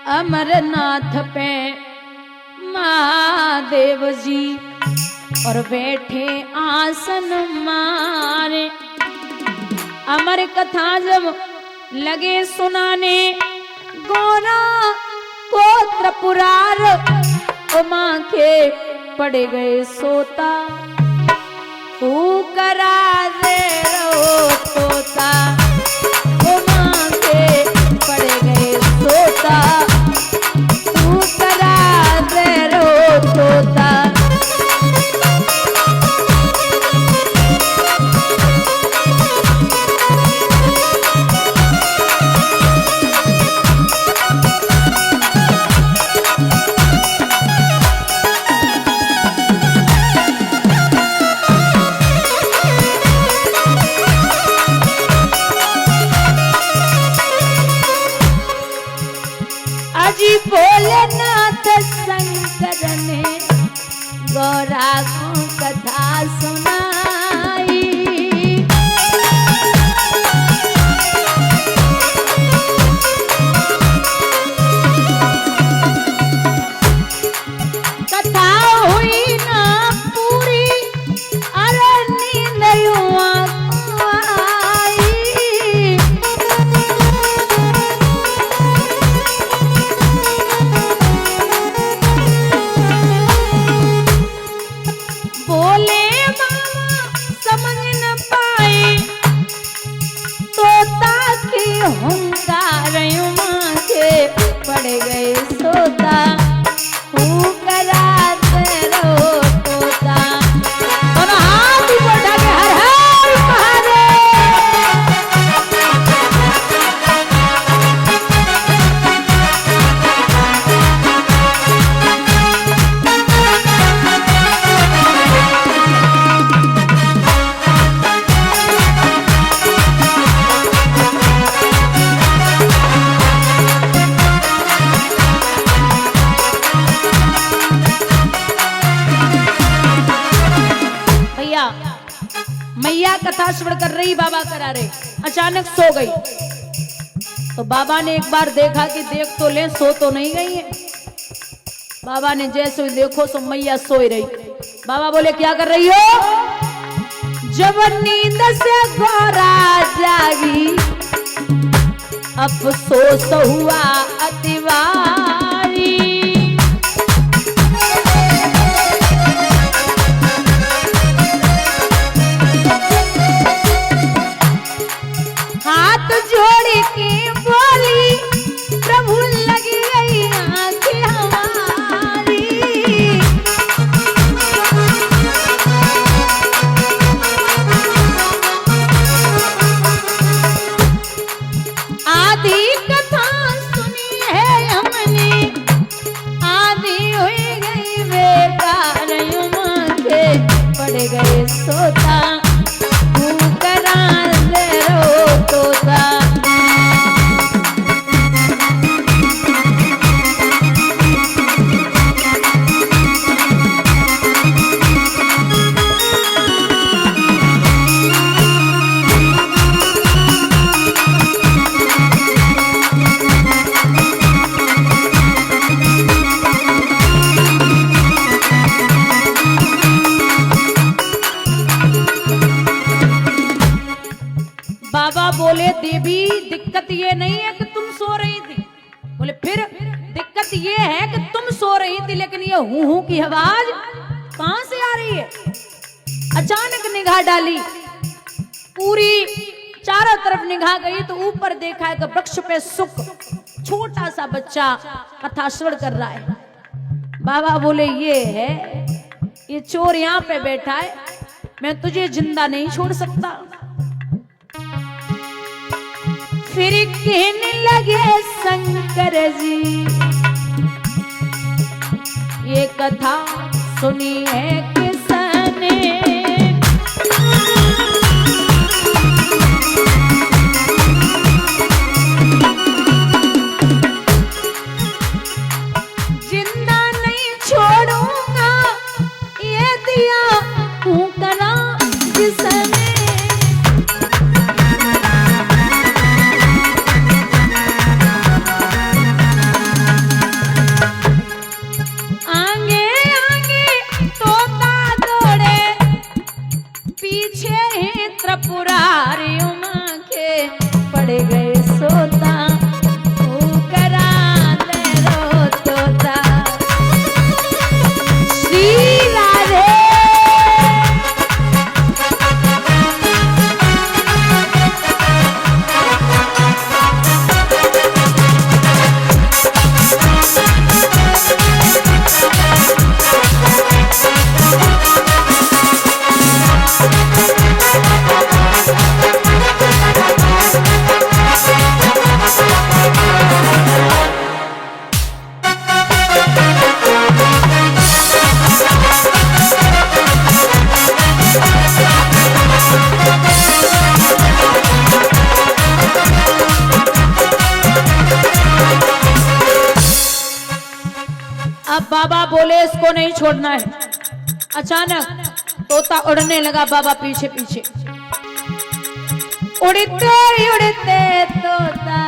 अमरनाथ पे महादेव जी और बैठे आसन मारे। अमर कथा जब लगे सुनाने गोरा गोत्र पुरार उमा के पड़ गए सोता। तू करा दे रो तोता उमा के पड़ गए सोता। तू करा दे रो तोता। भोलेनाथ शंकर ने गौरा को कथा सुनाई। कथा हुई ना पूरी अरे नींद युवा पड़ गए सोता। तू करा दे रो तोता। दोनों हाथ ऊपर उठा के हर हर महादेव। मैया कथा श्रवण कर रही, बाबा करा रहे, अचानक सो गई। तो बाबा ने एक बार देखा कि देख तो ले, सो तो नहीं गई है। बाबा ने जैसे देखो सो मैया सोई रही। बाबा बोले क्या कर रही हो? जब नींद से गौरा जागी अफसोस हुआ अतिवारी। हाथ जोड़ के बोली प्रभु लगी गई आंखें हमारी। आधी कथा सुनी है हमने, आधी हुई गई बेकार युवा के पड़ गए सोता। तू करा दे रो तोता। बाबा बोले देवी दिक्कत ये नहीं है कि तुम सो रही थी। बोले फिर दिक्कत ये है कि तुम सो रही थी लेकिन ये हूं की आवाज कहां से आ रही है? अचानक निगाह डाली, पूरी चारों तरफ निगाह गई तो ऊपर देखा है कि वृक्ष पे सुख छोटा सा बच्चा कथा श्रवण कर रहा है। बाबा बोले ये है, ये चोर यहाँ पे बैठा है, मैं तुझे जिंदा नहीं छोड़ सकता। फिर कहने लगे शंकर जी ये कथा सुनी है किसने? जिंदा नहीं छोड़ूंगा ये दिया तू करा किसने? अब बाबा बोले इसको नहीं छोड़ना है। अचानक तोता उड़ने लगा बाबा पीछे पीछे। उड़ते उड़ते तोता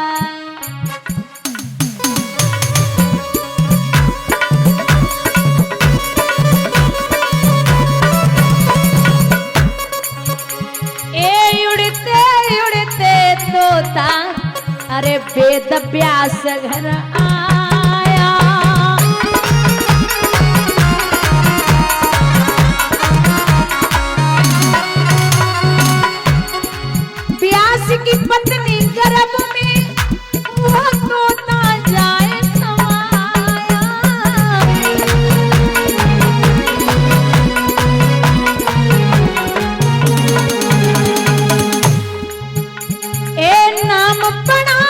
उड़ते उड़ते तोता अरे वेद व्यास घर आया। व्यास की पत्नी गर्भ में वो तोता जाए समाया। ए नाम पड़ा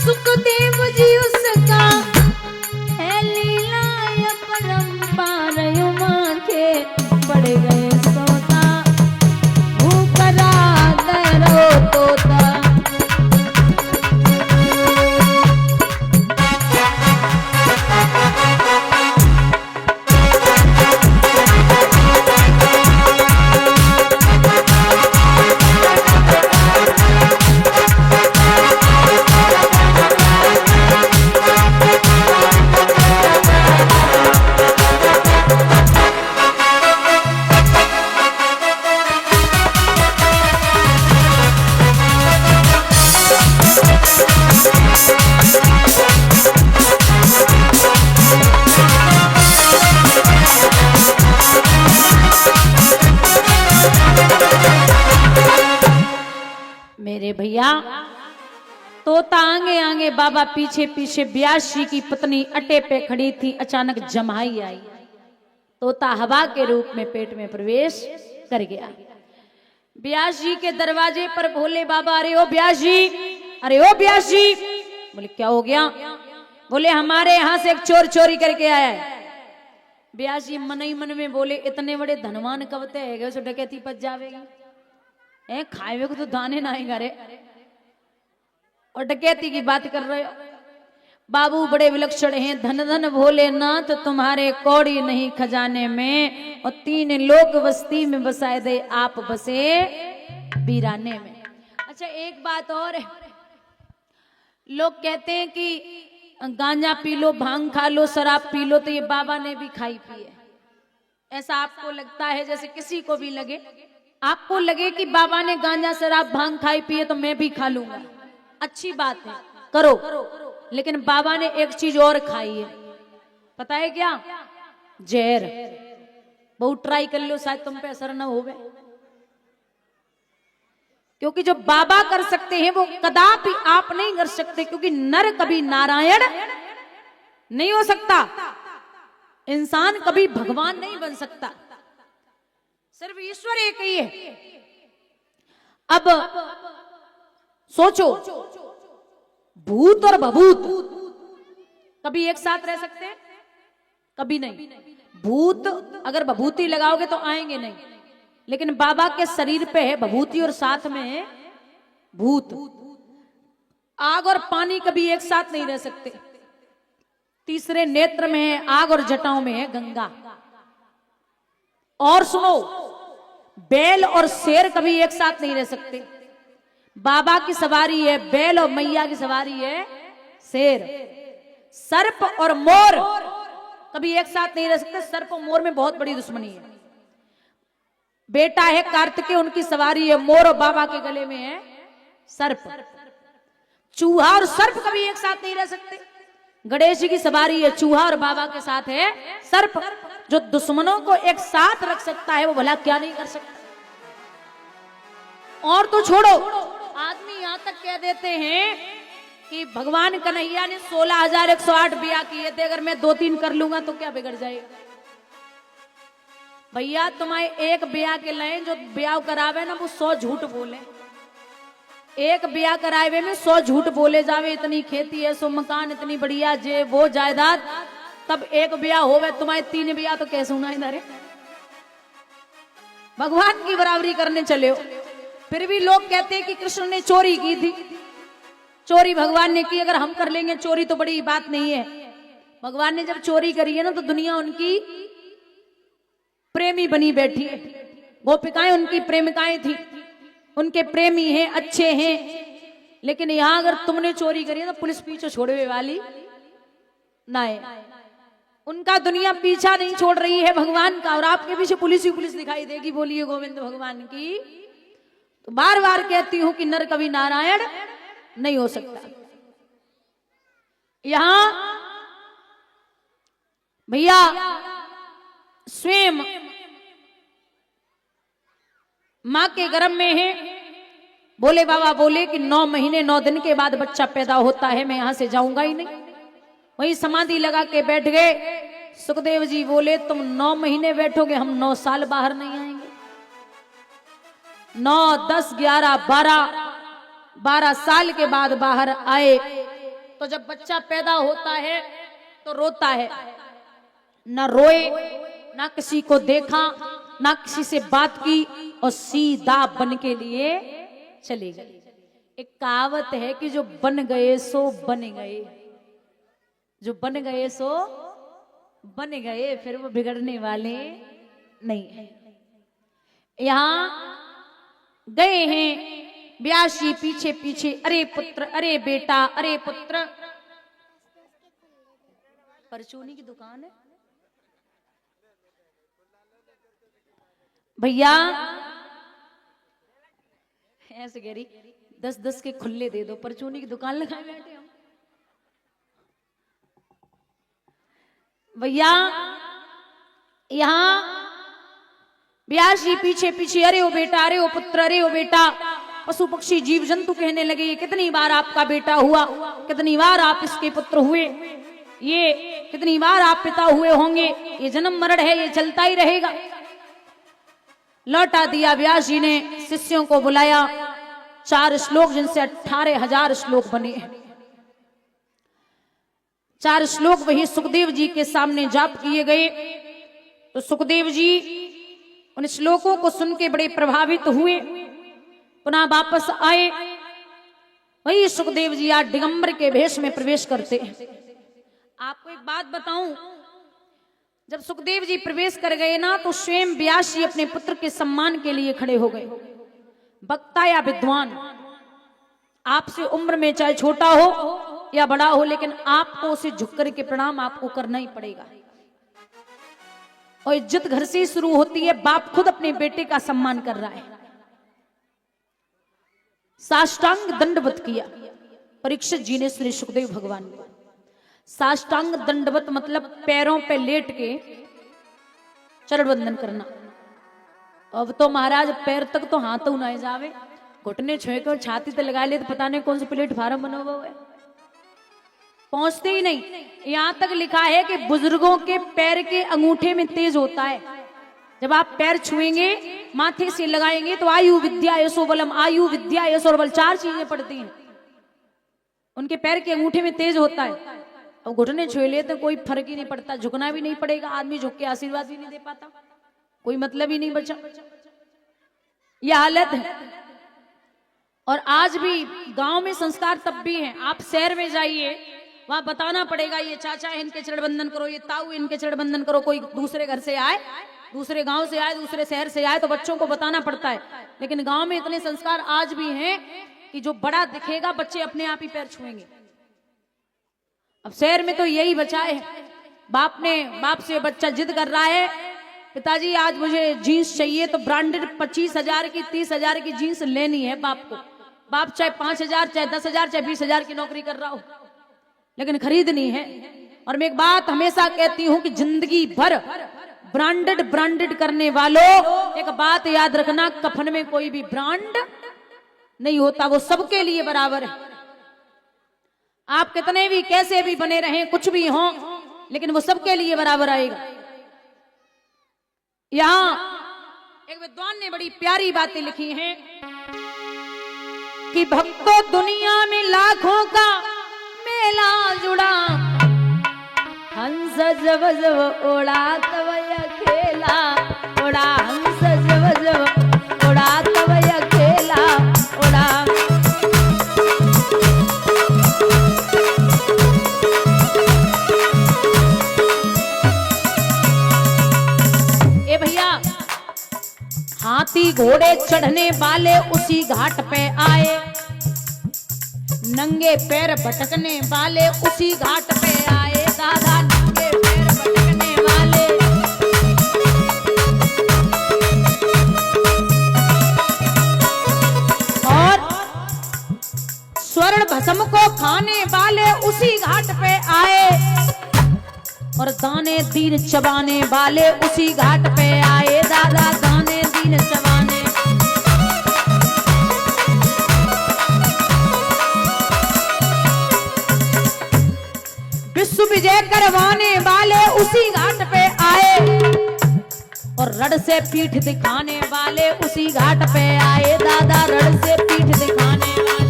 सुखदेव जी उसका है लीला या परंपार युमा के पड़ गए सोता भूखरा दरो तोता। मेरे भैया तोता आगे आगे बाबा पीछे पीछे। व्यास जी की पत्नी अटे पे खड़ी थी। अचानक जमाई आई। तोता हवा के रूप में पेट में प्रवेश कर गया। व्यास जी के दरवाजे पर भोले बाबा अरे ओ व्यास जी, अरे ओ व्यास जी। बोले क्या हो गया? बोले हमारे यहाँ से एक चोर चोरी करके आया है। व्यास जी मन ही मन में बोले इतने बड़े धनवान कवते है उसे डकैती पच जावेगी है, खाए को तो दाने ना ही करे और डकैती की बात कर रहे हो। बाबू बड़े विलक्षण हैं। धन धन भोलेनाथ तो तुम्हारे कौड़ी नहीं खजाने में और 3 लोक बस्ती में बसाए दे आप बसे वीराने में। अच्छा एक बात और है, लोग कहते हैं कि गांजा पी लो, भांग खा लो, शराब पी लो, तो ये बाबा ने भी खाई पी है। ऐसा आपको लगता है? जैसे किसी को भी लगे, आपको लगे कि बाबा ने गांजा शराब भांग खाई पी है तो मैं भी खा लूंगा, अच्छी बात है, करो। लेकिन बाबा ने एक चीज और खाई है, पता है क्या? जहर। बहुत ट्राई कर लो, शायद तुम पे असर न होवे। क्योंकि जो बाबा कर सकते हैं वो कदापि आप नहीं कर सकते, क्योंकि नर कभी नारायण नहीं हो सकता, इंसान कभी भगवान नहीं बन सकता, सिर्फ ईश्वर एक ही है। अब सोचो, भूत और भभूत कभी एक साथ रह सकते हैं? कभी नहीं। भूत अगर भभूति लगाओगे तो आएंगे नहीं, लेकिन बाबा के शरीर पे है भभूति और साथ में है भूत। आग और पानी कभी एक साथ नहीं रह सकते। तीसरे नेत्र में है आग और जटाओं में है गंगा। और सुनो, बैल और शेर कभी एक साथ नहीं रह सकते। बाबा की सवारी है बैल और मैया की सवारी है शेर। सर्प और मोर कभी एक साथ नहीं रह सकते। सर्प और मोर में बहुत बड़ी दुश्मनी है। बेटा है कार्तिकेय, उनकी सवारी है मोर और बाबा के गले में है सर्प। चूहा और सर्प कभी एक साथ नहीं रह सकते। गणेश जी की सवारी है चूहा और बाबा के साथ है सर्प। जो दुश्मनों को एक साथ रख सकता है वो भला क्या नहीं कर सकता। और तो छोड़ो, आदमी यहां तक कह देते हैं कि भगवान कन्हैया ने 16,108 ब्याह किए थे, अगर मैं 2-3 कर लूंगा तो क्या बिगड़ जाएगा। भैया तुम्हारे एक ब्याह के लाइन जो ब्याह करावे ना वो 100 झूठ बोले। एक ब्याह करावे में 100 झूठ बोले जावे। इतनी खेती है, सो मकान, इतनी बढ़िया जे वो जायदाद, तब एक ब्याह होवे। तुम्हारे 3 ब्याह तो कैसे होना इधर है। भगवान की बराबरी करने चले हो। फिर भी लोग कहते हैं कि कृष्ण ने चोरी की थी, चोरी भगवान ने की, अगर हम कर लेंगे चोरी तो बड़ी बात नहीं है। भगवान ने जब चोरी करी है ना तो दुनिया उनकी प्रेमी बनी बैठी है। गोपिकाएं उनकी प्रेमिकाएं थी, उनके प्रेमी हैं, अच्छे हैं। लेकिन यहां अगर तुमने चोरी करी है तो पुलिस पीछे छोड़ने वाली ना है। उनका दुनिया पीछा नहीं छोड़ रही है भगवान का, और आपके पीछे पुलिस ही पुलिस दिखाई देगी। बोलिए गोविंद भगवान की। तो बार बार कहती हूं कि नर कवि नारायण नहीं हो सकता। यहां भैया स्वयं मां के गर्भ में है। बोले बाबा बोले कि 9 महीने 9 दिन के बाद बच्चा पैदा होता है, मैं यहां से जाऊंगा ही नहीं। वही समाधि लगा के बैठ गए। सुखदेव जी बोले तुम 9 महीने बैठोगे, हम 9 साल बाहर नहीं आएंगे। 9, 10, 11, 12 साल के बाद बाहर आए। तो जब बच्चा पैदा होता है तो रोता है, ना रोए, ना किसी को देखा, ना किसी से बात की, और सीधा बन के लिए चले गए। एक कहावत है कि जो बन गए सो बन गए, जो बन गए सो बन गए, फिर वो बिगड़ने वाले नहीं है। यहां गए हैं ब्यासी पीछे पीछे, अरे पुत्र, अरे बेटा, अरे पुत्र। परचूनी की दुकान है भैया, ऐसे कह रही 10-10 के खुले दे दो, परचूनी की दुकान लगाए बैठे हम भैया। यहां ब्यासी पीछे पीछे, अरे ओ बेटा, अरे ओ पुत्र, अरे ओ बेटा। पशु पक्षी जीव जंतु कहने लगे ये कितनी बार आपका बेटा हुआ, कितनी बार आप इसके पुत्र हुए, ये कितनी बार आप पिता हुए होंगे, ये जन्म मरण है, ये चलता ही रहेगा। लौटा दिया। व्यास जी ने शिष्यों को बुलाया, 4 श्लोक जिनसे 18,000 श्लोक बने हैं। 4 श्लोक वही सुखदेव जी के सामने जाप किए गए। तो सुखदेव जी उन श्लोकों को सुन के बड़े प्रभावित हुए, पुनः वापस आए। वही सुखदेव जी आज दिगंबर के भेष में प्रवेश करते हैं। आपको एक बात बताऊं, जब सुखदेव जी प्रवेश कर गए ना तो स्वयं व्यास जी अपने पुत्र के सम्मान के लिए खड़े हो गए। वक्ता या विद्वान आपसे उम्र में चाहे छोटा हो या बड़ा हो, लेकिन आपको उसे झुक करके प्रणाम आपको करना ही पड़ेगा। और इज्जत घर से ही शुरू होती है। बाप खुद अपने बेटे का सम्मान कर रहा है। साष्टांग दंडवत किया परीक्षित जी ने श्री सुखदेव भगवान को। साष्टांग दंडवत मतलब पैरों पे लेट के चरण वंदन करना। अब तो महाराज पैर तक तो हाथ तो ना जावे, घुटने छुए कर छाती तो लगा ले तो पता नहीं कौन सा प्लेटफार्म बना हुआ है, पहुंचते ही नहीं। यहां तक लिखा है कि बुजुर्गों के पैर के अंगूठे में तेज होता है। जब आप पैर छुएंगे, माथे से लगाएंगे तो आयु विद्या यशो बलम, आयु विद्या यशो बल 4 चीजें पड़ती हैं। उनके पैर के अंगूठे में तेज होता है। और घुटने छुए ले तो कोई फर्क ही नहीं पड़ता, झुकना भी नहीं पड़ेगा, आदमी झुक के आशीर्वाद भी नहीं दे पाता, कोई मतलब ही नहीं बचा। यह हालत है। और आज भी गांव में संस्कार तब भी हैं। आप शहर में जाइए, वहां बताना पड़ेगा ये चाचा है इनके चरण बंधन करो, ये ताऊ इनके चरण बंधन करो। कोई दूसरे घर से आए, दूसरे गांव से आए, दूसरे शहर से आए तो बच्चों को बताना पड़ता है। लेकिन गांव में इतने संस्कार आज भी हैं कि जो बड़ा दिखेगा बच्चे अपने आप ही पैर छुएंगे। अब शहर में तो यही बचा है। बाप से बच्चा जिद कर रहा है, पिताजी आज मुझे जीन्स चाहिए, तो ब्रांडेड 25,000 की 30,000 की जीन्स लेनी है बाप को। बाप चाहे 5,000 चाहे 10,000 चाहे 20,000 की नौकरी कर रहा हो, लेकिन खरीदनी है। और मैं एक बात हमेशा कहती हूं कि जिंदगी भर ब्रांडेड करने वालों, एक बात याद रखना, कफन में कोई भी ब्रांड नहीं होता, वो सबके लिए बराबर है। आप कितने भी कैसे भी बने रहें, कुछ भी हो, लेकिन वो सबके लिए बराबर आएगा। यहां एक विद्वान ने बड़ी प्यारी बातें लिखी हैं कि भक्तों दुनिया में लाखों का मेला जुड़ा, हंस जब जब उड़ा तब अकेला उड़ा, हंस जब जब उड़ा तब अकेला उड़ा। हाथी घोड़े चढ़ने वाले उसी घाट पे आए, नंगे पैर भटकने वाले उसी घाट पे आए। दादा नंगे पैर भटकने वाले, और स्वर्ण भस्म को खाने वाले उसी घाट पे आए, और दाने दीन चबाने वाले उसी घाट पे आए। दादा दाने दीन चबाने, विश्व विजय करवाने वाले उसी घाट पे आए, और रड़ से पीठ दिखाने वाले उसी घाट पे आए। दादा रड़ से पीठ दिखाने वाले,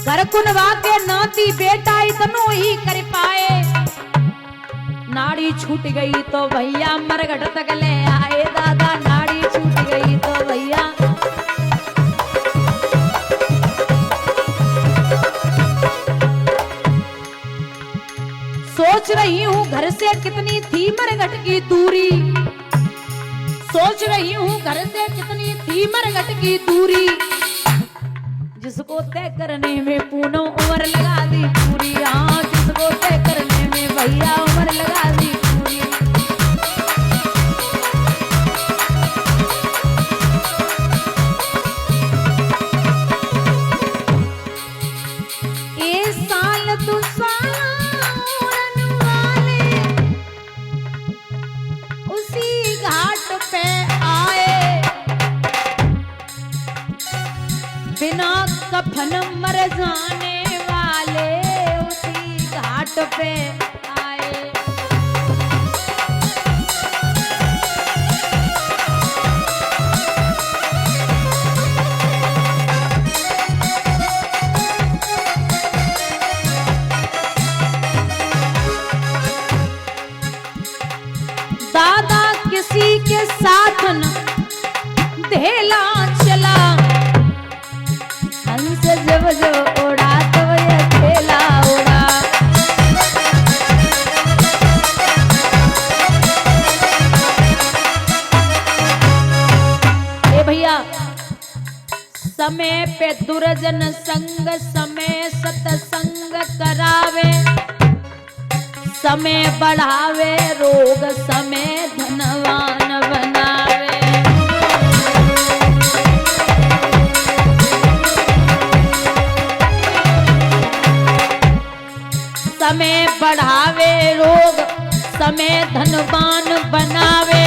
घर कुनवा के नाती बेटा इतनो ही कर पाए, नाड़ी छूट गई तो भैया मरघट तक ले आए। दादा नाड़ी छूट गई तो भैया, सोच रही हूँ घर से कितनी थी मरघट की दूरी, सोच रही हूँ घर से कितनी थी मरघट की दूरी, जिसको तय करने में पूनम उम्र लगा दी पूरी। हाँ जिसको तय करने में भैया उम्र लगा दी पूरी। ये साल तू सालन वाले उसी घाट पे आए, बिना कफन मर जाने वाले उसी घाट पे आए। दादा किसी के साथ न धेला चला, हंस जब जब उड़ा तो ये अकेला उड़ा। ए भैया, समय पे दुर्जन संग समय सत्संग करावे, समय बढ़ावे रोग समय धनवान बनावे। समय बढ़ावे रोग समय धनवान बनावे,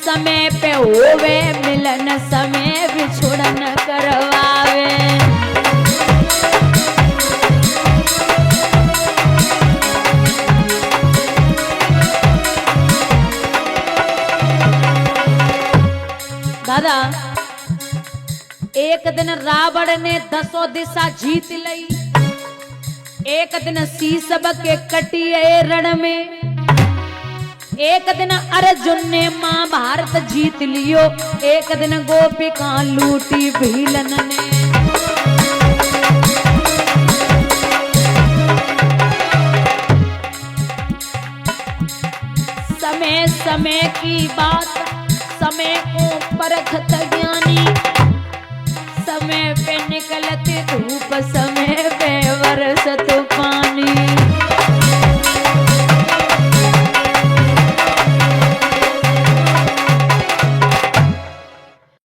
समय पे होवे मिलन समय बिछुड़न करवावे। दादा एक दिन रावण ने 10 दिशा जीत लई, एक दिन शीशब के कटिए रण में, एक दिन अर्जुन ने महाभारत जीत लियो, एक दिन गोपिका लूटी भीलन ने। समय समय की बात समय को परखत ज्ञानी, समय पे निकलती धूप समय पे बरसत